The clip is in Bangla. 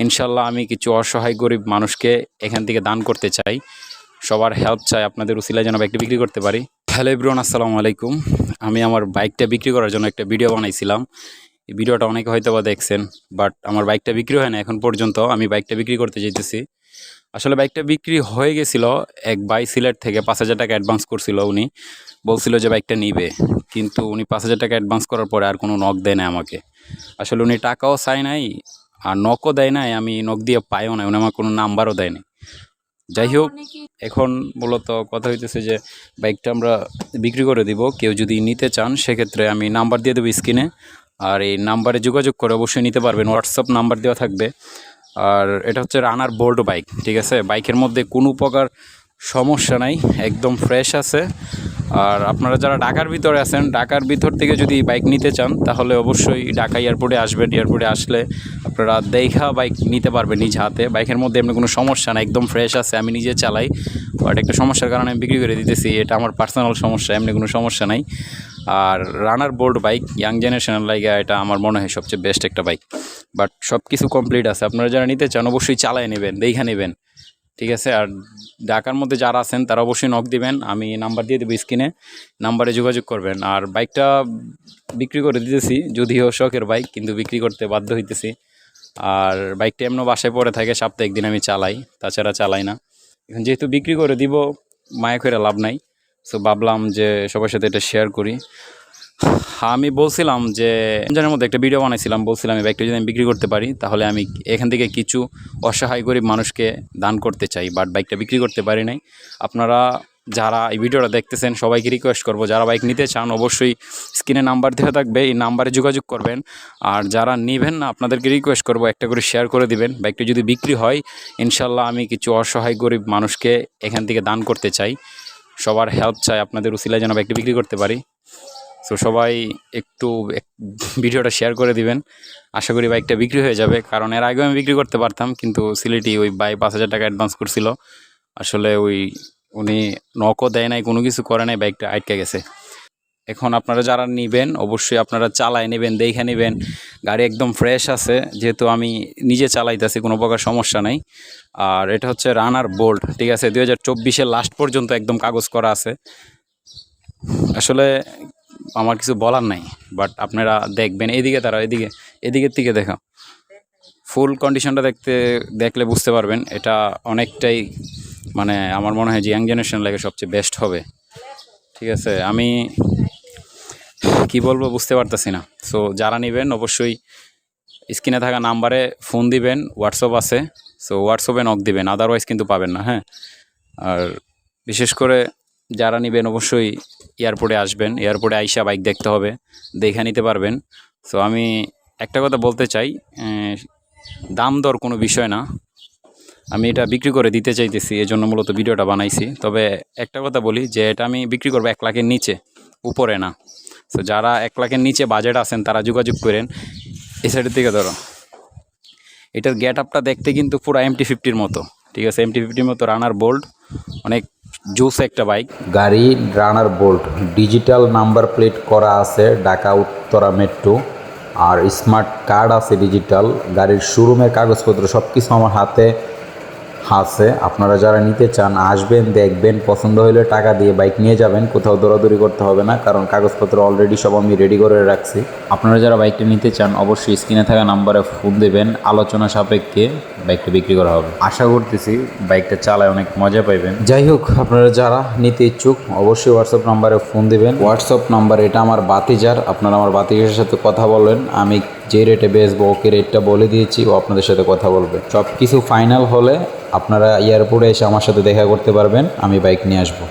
ইনশাল্লাহ আমি কিছু অসহায় গরিব মানুষকে এখান থেকে দান করতে চাই। সবার হেল্প চাই, আপনাদের উসিলায় যেন বাইকটা বিক্রি করতে পারি। হ্যালো এভরিওয়ান, আসসালামু আলাইকুম। আমি আমার বাইকটা বিক্রি করার জন্য একটা ভিডিও বানাইছিলাম। এই ভিডিওটা অনেকে হয়তো বা দেখছেন, বাট আমার বাইকটা বিক্রি হয় না এখন পর্যন্ত। আমি বাইকটা বিক্রি করতে যেতেছি। আসলে বাইকটা বিক্রি হয়ে গেছিল। এক ভাই সিলেট থেকে 5,000 টাকা অ্যাডভান্স করছিল। উনি বলছিল যে বাইকটা নিবে, কিন্তু উনি 5,000 টাকা অ্যাডভান্স করার পরে আর কোনো নক দেয় না আমাকে। আসলে উনি টাকাও চায় নাই আর নকও দেয় নাই, আমি নক দিয়ে পাইও নাই, উনি আমার কোনো নাম্বারও দেয় নাই। যাই হোক, এখন মূলত কথা হইতেছে যে বাইকটা আমরা বিক্রি করে দিব। কেউ যদি নিতে চান সেক্ষেত্রে আমি নাম্বার দিয়ে দেবো স্ক্রিনে, আর এই নাম্বারে যোগাযোগ করে অবশ্যই নিতে পারবেন। হোয়াটসঅ্যাপ নাম্বার দেওয়া থাকবে। আর এটা হচ্ছে রানার বোল্ট বাইক, ঠিক আছে। বাইকের মধ্যে কোনো প্রকার সমস্যা নাই, একদম ফ্রেশ আছে। আর আপনারা যারা ঢাকার ভিতরে আছেন, ঢাকার ভিতর থেকে যদি বাইক নিতে চান তাহলে অবশ্যই ঢাকা এয়ারপোর্টে আসবেন। এয়ারপোর্টে আসলে আপনারা দেখা বাইক নিতে পারবেন নিজ হাতে। বাইকের মধ্যে এমনি কোনো সমস্যা না, একদম ফ্রেশ আছে। আমি নিজে চালাই, বাট একটা সমস্যার কারণে আমি বিক্রি করে দিতেছি। এটা আমার পার্সোনাল সমস্যা, এমনি কোনো সমস্যা নাই। আর রানার বোল্ট বাইক ইয়াং জেনারেশনের লাইগা এটা আমার মনে হয় সবচেয়ে বেস্ট একটা বাইক। বাট সব কিছু কমপ্লিট আছে। আপনারা যারা নিতে চান অবশ্যই চালায় নেবেন, দেখা নেবেন, ঠিক আছে। আর ঢাকার মধ্যে যারা আছেন তারা অবশ্যই নক দিবেন, আমি নাম্বার দিয়ে দেবো স্ক্রিনে, নাম্বারে যোগাযোগ করবেন। আর বাইকটা বিক্রি করে দিতেছি, যদিও শখের বাইক, কিন্তু বিক্রি করতে বাধ্য হইতেছি। আর বাইকটা এমন বাসায় পড়ে থাকে, সপ্তাহে একদিন আমি চালাই, তাছাড়া চালাই না। এখন যেহেতু বিক্রি করে দিব, মায়া করে লাভ নাই, সো ভাবলাম যে সবার সাথে এটা শেয়ার করি। আমি বলছিলাম যে রমজানের মধ্যে একটা ভিডিও বানাইছিলাম, বলছিলাম এই বাইকটা যদি আমি বিক্রি করতে পারি তাহলে আমি এখান থেকে কিছু অসহায় গরিব মানুষকে দান করতে চাই, বাট বাইকটা বিক্রি করতে পারি নাই। আপনারা যারা এই ভিডিওটা দেখতেছেন সবাইকে রিকোয়েস্ট করব, যারা বাইক নিতে চান অবশ্যই স্ক্রিনে নাম্বার দেওয়া থাকবে, এই নাম্বারে যোগাযোগ করবেন। আর যারা নেবেন না আপনাদেরকে রিকোয়েস্ট করব একটা করে শেয়ার করে দিবেন। বাইকটা যদি বিক্রি হয় ইনশাল্লাহ আমি কিছু অসহায় গরিব মানুষকে এখান থেকে দান করতে চাই। সবার হেল্প চাই, আপনাদের উসিলায় যেন বাইকটা বিক্রি করতে পারি। সো সবাই একটু ভিডিওটা শেয়ার করে দিবেন। আশা করি বাইকটা বিক্রি হয়ে যাবে, কারণ এর আগেও আমি বিক্রি করতে পারতাম, কিন্তু সিলেটি ওই ভাই 5,000 টাকা অ্যাডভান্স করছিল। আসলে উনি নকও দেয় নাই, কোনো কিছু করে নাই, বাইকটা আটকে গেছে। এখন আপনারা যারা নেবেন অবশ্যই আপনারা চালায় নেবেন, দেখে নেবেন। গাড়ি একদম ফ্রেশ আছে, যেহেতু আমি নিজে চালাইতেছি, কোনো প্রকার সমস্যা নাই। আর এটা হচ্ছে রানার বোল্ট, ঠিক আছে। 2024-এর লাস্ট পর্যন্ত একদম কাগজ করা আছে। আসলে আমার কিছু বলার নাই, বাট আপনারা দেখবেন। এদিকে তারা, এদিকের থেকে দেখা, ফুল কন্ডিশনটা দেখলে বুঝতে পারবেন। এটা অনেকটাই মানে আমার মনে হয় যে ইয়াং জেনারেশন লাগে সবচেয়ে বেস্ট হবে, ঠিক আছে। আমি কি বলবো বুঝতে পারতেছি না। সো যারা নেবেন অবশ্যই স্ক্রিনে থাকা নাম্বারে ফোন দিবেন, হোয়াটসঅ্যাপ আছে, সো হোয়াটসঅ্যাপে নক দিবেন, আদারওয়াইজ কিন্তু পাবেন না, হ্যাঁ। আর বিশেষ করে যারা নেবেন অবশ্যই এয়ারপোর্টে আসবেন, এয়ারপোর্টে আইসা বাইক দেখতে হবে, দেখে নিতে পারবেন। সো আমি একটা কথা বলতে চাই, দাম দর কোনো বিষয় না, আমি এটা বিক্রি করে দিতে চাইতেছি, এজন্য মূলত ভিডিওটা বানাইছি। তবে একটা কথা বলি যে এটা আমি বিক্রি করবো 1 লাখের নিচে, উপরে না। সো যারা 1 লাখের নিচে বাজেট আছেন তারা যোগাযোগ করেন। এই সাইডের দিকে ধরো, এটার গেট আপটা দেখতে কিন্তু পুরো MT-50 মতো, ঠিক আছে। MT-50 মতো রানার বোল্ট, অনেক জুস একটা বাইক। গাড়ি রানার বোল্ট, ডিজিটাল নাম্বার প্লেট করা আছে ঢাকা উত্তরা মেট্রো, আর স্মার্ট কার্ড আছে ডিজিটাল। গাড়ির শোরুমের কাগজপত্র সব কিছু আমার হাতে আছে। আপনারা যারা নিতে চান আসবেন, দেখবেন, পছন্দ হলে টাকা দিয়ে বাইক নিয়ে যাবেন। কোথাও দৌড়াদৌড়ি করতে হবে না, কারণ কাগজপত্র অলরেডি সব আমি রেডি করে রাখছি। আপনারা যারা বাইকটা নিতে চান অবশ্যই স্ক্রিনে থাকা নাম্বারে ফোন দেবেন, আলোচনা সাপেক্ষে বাইকটা বিক্রি করা হবে। আশা করতেছি বাইকটা চালায় অনেক মজা পাইবেন। যাই হোক, আপনারা যারা নিতে ইচ্ছুক অবশ্যই হোয়াটসঅ্যাপ নাম্বারে ফোন দেবেন। হোয়াটসঅ্যাপ নাম্বার এটা আমার বাতিজার, আপনারা আমার বাতিজারের সাথে কথা বলেন। আমি যে রেটে বেচবো ওকে রেটটা বলে দিয়েছি, ও আপনাদের সাথে কথা বলবে। সব কিছু ফাইনাল হলে আপনারা এয়ারপোর্টে এসে আমার সাথে দেখা করতে পারবেন, আমি বাইক নিয়ে আসবো।